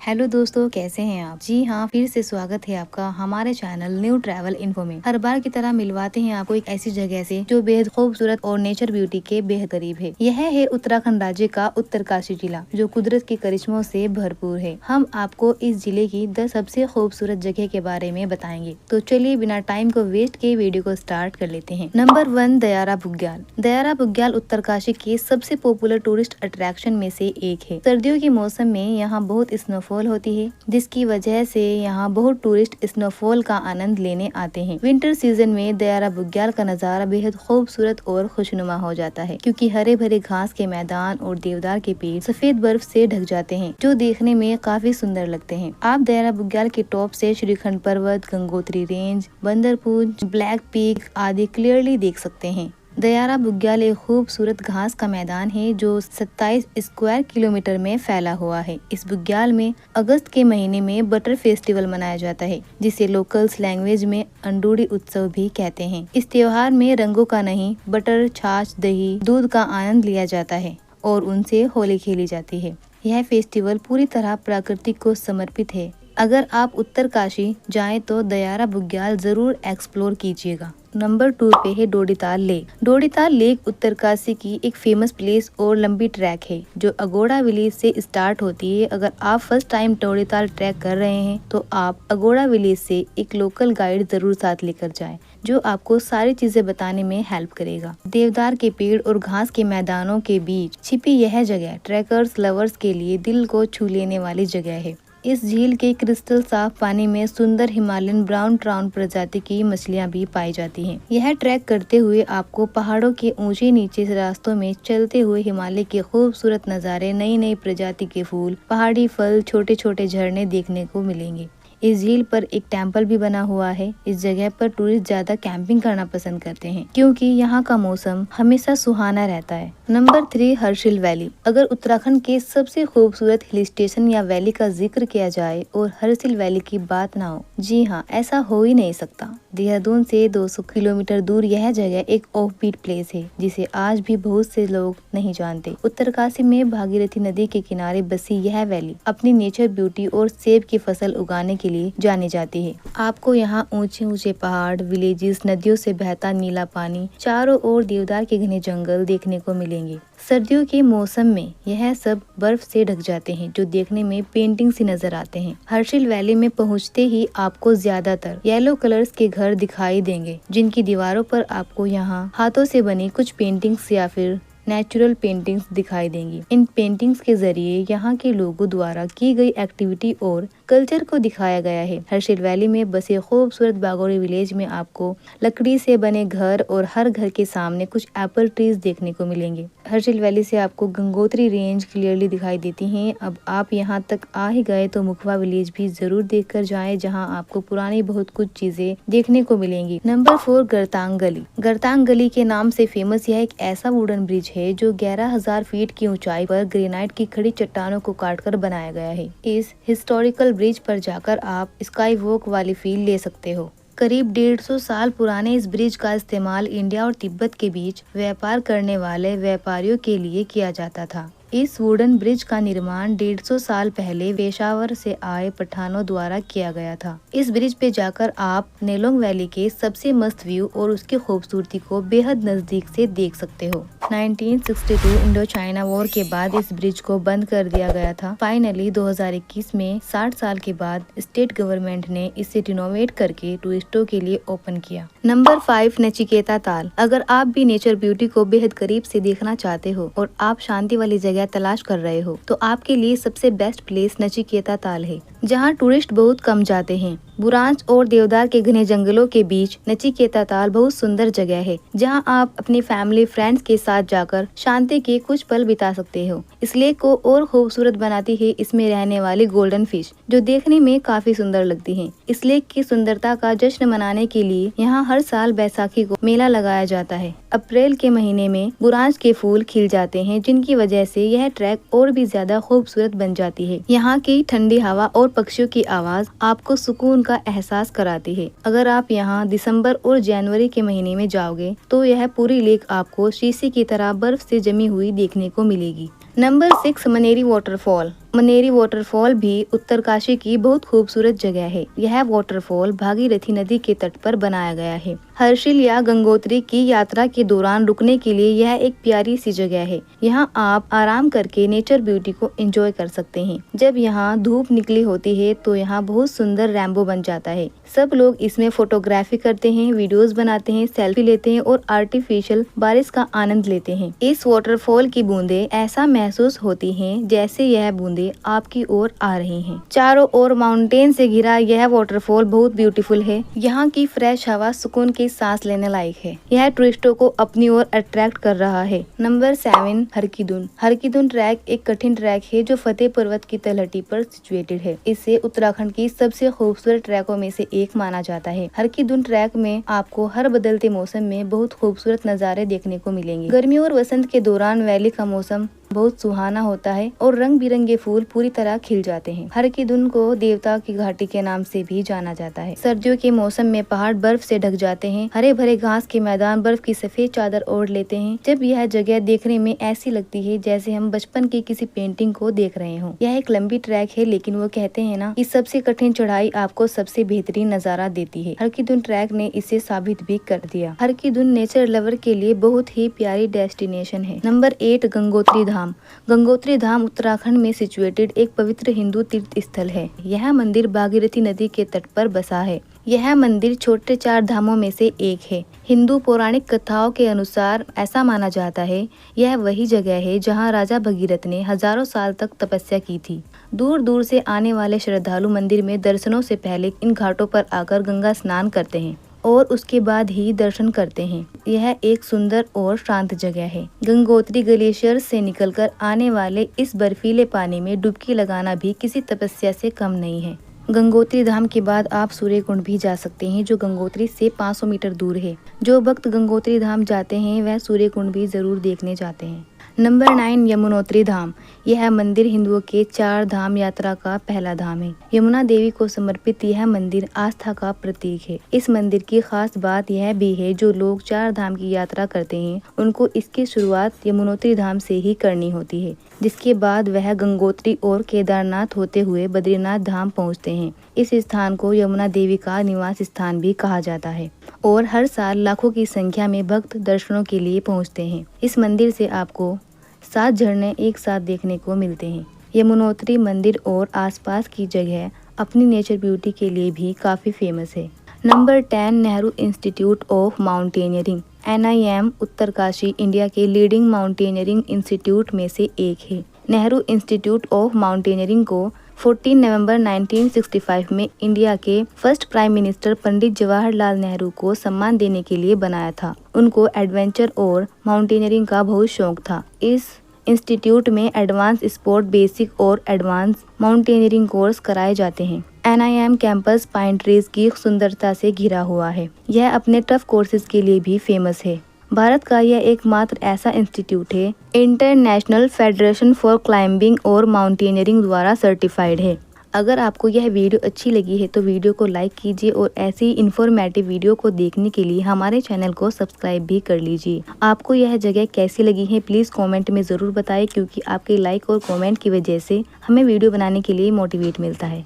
Hello दोस्तों, कैसे हैं आप? जी हाँ, फिर से स्वागत है आपका हमारे चैनल न्यू ट्रैवल इन्फो में। हर बार की तरह मिलवाते हैं आपको एक ऐसी जगह से जो बेहद खूबसूरत और नेचर ब्यूटी के बेहद करीब है। यह है उत्तराखंड राज्य का उत्तरकाशी जिला, जो कुदरत के करिश्मों से भरपूर है। हम आपको इस जिले की 10 सबसे खूबसूरत जगह के बारे में बताएंगे। तो चलिए बिना टाइम को वेस्ट किए वीडियो को स्टार्ट कर लेते हैं। नंबर 1, दयारा बुग्याल। दयारा बुग्याल उत्तरकाशी के सबसे पॉपुलर टूरिस्ट अट्रैक्शन में से एक है। सर्दियों के मौसम में यहाँ बहुत स्नोफॉल होती है, जिसकी वजह से यहाँ बहुत टूरिस्ट स्नोफॉल का आनंद लेने आते हैं। विंटर सीजन में दयारा बुग्याल का नजारा बेहद खूबसूरत और खुशनुमा हो जाता है, क्योंकि हरे भरे घास के मैदान और देवदार के पेड़ सफेद बर्फ से ढक जाते हैं, जो देखने में काफी सुंदर लगते हैं। आप दयारा बुग्याल के टॉप से श्रीखंड पर्वत, Gangotri range, Bandarpur, black peak आदि क्लियरली देख सकते हैं। दयारा बुग्याल एक खूबसूरत घास का मैदान है जो 27 स्क्वायर किलोमीटर में फैला हुआ है। इस बुग्याल में अगस्त के महीने में बटर फेस्टिवल मनाया जाता है, जिसे लोकल्स लैंग्वेज में अंडूडी उत्सव भी कहते हैं। इस त्योहार में रंगों का नहीं, बटर, छाछ, दही, दूध का आनंद लिया जाता है और उनसे होली खेली जाती है। यह फेस्टिवल पूरी तरह प्रकृति को समर्पित है। अगर आप उत्तरकाशी जाएं तो दयारा बुग्याल जरूर एक्सप्लोर कीजिएगा। नंबर 2 पे है डोडीताल लेक। डोडीताल लेक उत्तरकाशी की एक फेमस प्लेस और लंबी ट्रैक है, जो अगोड़ा विलेज से स्टार्ट होती है। अगर आप फर्स्ट टाइम डोडीताल ट्रैक कर रहे हैं तो आप अगोड़ा विलेज से एक लोकल गाइड जरूर साथ लेकर जाएं, जो आपको सारी चीजें बताने में हेल्प करेगा। देवदार के पेड़ और घास के मैदानों के बीच छिपी यह जगह ट्रैकर्स लवर्स के लिए दिल को छू लेने वाली जगह है। इस झील के क्रिस्टल साफ पानी में सुंदर हिमालयन ब्राउन ट्राउन प्रजाति की मछलियां भी पाई जाती हैं। यह ट्रैक करते हुए आपको पहाड़ों के ऊंचे नीचे रास्तों में चलते हुए हिमालय के खूबसूरत नज़ारे, नई नई प्रजाति के फूल, पहाड़ी फल, छोटे छोटे झरने देखने को मिलेंगे। इस झील पर एक टेम्पल भी बना हुआ है। इस जगह पर टूरिस्ट ज्यादा कैंपिंग करना पसंद करते हैं, क्योंकि यहाँ का मौसम हमेशा सुहाना रहता है। Number 3, Harshil valley. अगर उत्तराखंड के सबसे खूबसूरत हिल स्टेशन या वैली का जिक्र किया जाए और हर्षिल वैली की बात ना हो, जी हाँ, ऐसा हो ही नहीं सकता। देहरादून से 200 किलोमीटर दूर यह जगह एक ऑफ बीट प्लेस है, जिसे आज भी बहुत से लोग नहीं जानते। उत्तरकाशी में भागीरथी नदी के किनारे बसी यह वैली अपनी नेचर ब्यूटी और सेब की फसल उगाने के लिए जानी जाती है। आपको यहाँ ऊंचे ऊंचे पहाड़, विलेजेस, नदियों से बहता नीला पानी, चारों ओर देवदार के घने जंगल देखने को मिलेंगे। सर्दियों के मौसम में यह सब बर्फ से ढक जाते हैं, जो देखने में पेंटिंग सी नजर आते हैं। हर्षिल वैली में पहुँचते ही आपको ज्यादातर येलो कलर्स के घर दिखाई देंगे, जिनकी दीवारों पर आपको यहाँ हाथों से बनी कुछ पेंटिंग्स या फिर नेचुरल पेंटिंग्स दिखाई देंगी। इन पेंटिंग्स के जरिए यहाँ के लोगों द्वारा की गई एक्टिविटी और कल्चर को दिखाया गया है। हर्षिल वैली में बसे खूबसूरत बागोड़ी विलेज में आपको लकड़ी से बने घर और हर घर के सामने कुछ एप्पल ट्रीज देखने को मिलेंगे। हर्षिल वैली से आपको गंगोत्री रेंज क्लियरली दिखाई देती हैं। अब आप यहाँ तक आ ही गए तो मुखवा विलेज भी जरूर देख कर जाए, जहाँ आपको पुरानी बहुत कुछ चीजें देखने को मिलेंगी। नंबर 4, गरतांग गली। गरतांग गली के नाम से फेमस यह एक ऐसा वुडन ब्रिज है जो 11,000 फीट की ऊंचाई पर ग्रेनाइट की खड़ी चट्टानों को काटकर बनाया गया है। इस हिस्टोरिकल ब्रिज पर जाकर आप स्काई वॉक वाली फील ले सकते हो। करीब 150 साल पुराने इस ब्रिज का इस्तेमाल इंडिया और तिब्बत के बीच व्यापार करने वाले व्यापारियों के लिए किया जाता था। इस वुडन ब्रिज का निर्माण 150 साल पहले पेशावर से आए पठानों द्वारा किया गया था। इस ब्रिज पे जाकर आप नेलोंग वैली के सबसे मस्त व्यू और उसकी खूबसूरती को बेहद नजदीक से देख सकते हो। 1962 इंडो चाइना वॉर के बाद इस ब्रिज को बंद कर दिया गया था। फाइनली 2021 में 60 साल के बाद स्टेट गवर्नमेंट ने इसे रिनोवेट करके टूरिस्टों के लिए ओपन किया। नंबर 5, नचिकेता ताल। अगर आप भी नेचर ब्यूटी को बेहद करीब से देखना चाहते हो और आप शांति वाली जगह तलाश कर रहे हो, तो आपके लिए सबसे बेस्ट प्लेस नचिकेता ताल है, जहां टूरिस्ट बहुत कम जाते हैं। बुरांश और देवदार के घने जंगलों के बीच नचिकेता ताल बहुत सुंदर जगह है, जहां आप अपनी फैमिली फ्रेंड्स के साथ जाकर शांति के कुछ पल बिता सकते हो। इस लेक को और खूबसूरत बनाती है इसमें रहने वाली गोल्डन फिश, जो देखने में काफी सुंदर लगती है। इस लेक की सुंदरता का जश्न मनाने के लिए यहाँ हर साल बैसाखी को मेला लगाया जाता है। अप्रैल के महीने में बुरांश के फूल खिल जाते हैं, जिनकी वजह से यह ट्रैक और भी ज्यादा खूबसूरत बन जाती है। यहाँ की ठंडी हवा और पक्षियों की आवाज आपको सुकून का एहसास कराती है। अगर आप यहाँ दिसंबर और जनवरी के महीने में जाओगे तो यह पूरी लेक आपको शीशे की तरह बर्फ से जमी हुई देखने को मिलेगी। नंबर 6, मनेरी वाटरफॉल। मनेरी वाटरफॉल भी उत्तरकाशी की बहुत खूबसूरत जगह है। यह वाटरफॉल भागीरथी नदी के तट पर बनाया गया है। हर्षिल या गंगोत्री की यात्रा के दौरान रुकने के लिए यह एक प्यारी सी जगह है। यहाँ आप आराम करके नेचर ब्यूटी को एंजॉय कर सकते हैं। जब यहाँ धूप निकली होती है तो यहाँ बहुत सुंदर रैम्बो बन जाता है। सब लोग इसमें फोटोग्राफी करते हैं, वीडियोस बनाते हैं, सेल्फी लेते हैं और आर्टिफिशियल बारिश का आनंद लेते हैं। इस वाटरफॉल की बूंदे ऐसा महसूस होती हैं जैसे यह बूंदे आपकी ओर आ रही हैं। चारों ओर माउंटेन से घिरा यह वाटरफॉल बहुत ब्यूटीफुल है। यहाँ की फ्रेश हवा सुकून की सांस लेने लायक है। यह टूरिस्टों को अपनी ओर अट्रैक्ट कर रहा है। नंबर 7 हरकीदुन। हरकीदुन ट्रैक एक कठिन ट्रैक है जो फतेह पर्वत की तलहटी पर सिचुएटेड है। इसे उत्तराखंड की सबसे खूबसूरत ट्रैकों में से एक माना जाता है। हरकीदुन ट्रैक में आपको हर बदलते मौसम में बहुत खूबसूरत नज़ारे देखने को मिलेंगे। गर्मी और वसंत के दौरान वैली का मौसम बहुत सुहाना होता है और रंग बिरंगे फूल पूरी तरह खिल जाते हैं। हरकीदुन को देवता की घाटी के नाम से भी जाना जाता है। सर्दियों के मौसम में पहाड़ बर्फ से ढक जाते हैं। हरे भरे घास के मैदान बर्फ की सफेद चादर ओढ़ लेते हैं। जब यह जगह देखने में ऐसी लगती है जैसे हम बचपन की किसी पेंटिंग को देख रहे हों। यह एक लंबी ट्रैक है, लेकिन वो कहते हैं ना कि सबसे कठिन चढ़ाई आपको सबसे बेहतरीन नजारा देती है। हरकीदुन ट्रैक ने इसे साबित भी कर दिया। हरकीदुन नेचर लवर के लिए बहुत ही प्यारी डेस्टिनेशन है। नंबर 8 गंगोत्री धाम। गंगोत्री धाम उत्तराखंड में सिचुएटेड एक पवित्र हिंदू तीर्थ स्थल है। यह मंदिर भागीरथी नदी के तट पर बसा है। यह मंदिर छोटे 4 धामों में से एक है। हिंदू पौराणिक कथाओं के अनुसार ऐसा माना जाता है यह वही जगह है जहां राजा भगीरथ ने हजारों साल तक तपस्या की थी। दूर दूर से आने वाले श्रद्धालु मंदिर में दर्शनों से पहले इन घाटों पर आकर गंगा स्नान करते हैं और उसके बाद ही दर्शन करते हैं। यह एक सुंदर और शांत जगह है। गंगोत्री ग्लेशियर से निकलकर आने वाले इस बर्फीले पानी में डुबकी लगाना भी किसी तपस्या से कम नहीं है। गंगोत्री धाम के बाद आप सूर्यकुंड भी जा सकते हैं जो गंगोत्री से 500 मीटर दूर है। जो भक्त गंगोत्री धाम जाते हैं वह सूर्यकुंड भी जरूर देखने जाते हैं। नंबर 9 यमुनोत्री धाम। यह मंदिर हिंदुओं के 4 धाम यात्रा का पहला धाम है। यमुना देवी को समर्पित यह मंदिर आस्था का प्रतीक है। इस मंदिर की खास बात यह भी है जो लोग 4 धाम की यात्रा करते हैं उनको इसकी शुरुआत यमुनोत्री धाम से ही करनी होती है, जिसके बाद वह गंगोत्री और केदारनाथ होते हुए बद्रीनाथ धाम पहुँचते हैं। इस स्थान को यमुना देवी का निवास स्थान भी कहा जाता है और हर साल लाखों की संख्या में भक्त दर्शनों के लिए पहुँचते हैं। इस मंदिर से आपको 7 झरने एक साथ देखने को मिलते हैं। यमुनोत्री मंदिर और आसपास की जगह अपनी नेचर ब्यूटी के लिए भी काफ़ी फेमस है। Number 10 Nehru institute of mountaineering. NIM Uttarkashi India के लीडिंग माउंटेनियरिंग इंस्टीट्यूट में से एक है। नेहरू इंस्टीट्यूट ऑफ माउंटेनियरिंग को 14 नवंबर 1965 में इंडिया के first prime minister Pandit Jawaharlal Nehru को सम्मान देने के लिए बनाया था। उनको एडवेंचर और माउंटेनियरिंग का बहुत शौक था। इस इंस्टीट्यूट में एडवांस स्पोर्ट, बेसिक और एडवांस माउंटेनियरिंग कोर्स कराए जाते हैं। NIM कैंपस पाइन ट्रीज की सुंदरता से घिरा हुआ है। यह अपने टफ कोर्सेज के लिए भी फेमस है। भारत का यह एकमात्र ऐसा इंस्टीट्यूट है इंटरनेशनल फेडरेशन फॉर क्लाइंबिंग और माउंटेनियरिंग द्वारा सर्टिफाइड है। अगर आपको यह वीडियो अच्छी लगी है तो वीडियो को लाइक कीजिए और ऐसी इन्फॉर्मेटिव वीडियो को देखने के लिए हमारे चैनल को सब्सक्राइब भी कर लीजिए। आपको यह जगह कैसी लगी है प्लीज़ कमेंट में ज़रूर बताएं, क्योंकि आपके लाइक और कमेंट की वजह से हमें वीडियो बनाने के लिए मोटिवेट मिलता है।